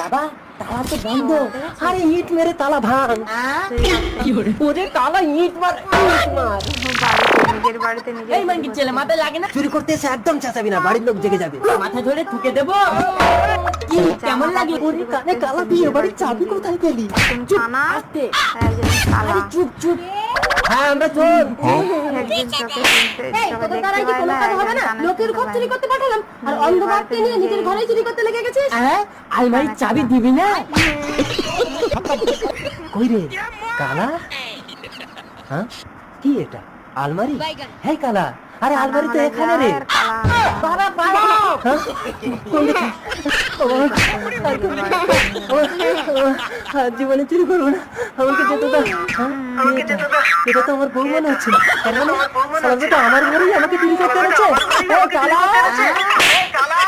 বাবা তালা তো বন্ধ। আরে ইট মেরে তালা ভাঙ। ওরে তালা ইট মার, ইট মার। নিজের বাড়িতে নিজে এই মানকির ছেলে মাথায় লাগে না? চুরি করতে এসে একদম চেঁচাবি না, বাড়ির লোক জেগে যাবে। মাথা ধরে ঠুকে দেবো। কি কেমন লাগে? ওরে কানে কালা দিয়ে বাড়ির চাবি কোথায় পেলি? চুপ আস্তে। আরে চুপ চুপ। হ্যাঁ আমরা চোর। তোদের দ্বারাই কি কোনো কাজ হবে না? লোকের ঘর চুরি করতে পাঠালাম আর অন্ধকারকে নিয়ে নিজের ঘরে চুরি করতে লেগে গেছিস। হ্যাঁ আলমারির চাবি দিবি না? কই রে কালা? হ্যাঁ কি এটা আলমারি? হ্যাঁ কালা, আরে আলমারি তো এখানে রে। বাবা বাবা জীবনে চুরি করবো না, আমাকে যেতে দাও। এটা তো আমার বউ মনে হচ্ছে। আমার ঘরেই আমাকে চুরি করতে হচ্ছে। কালা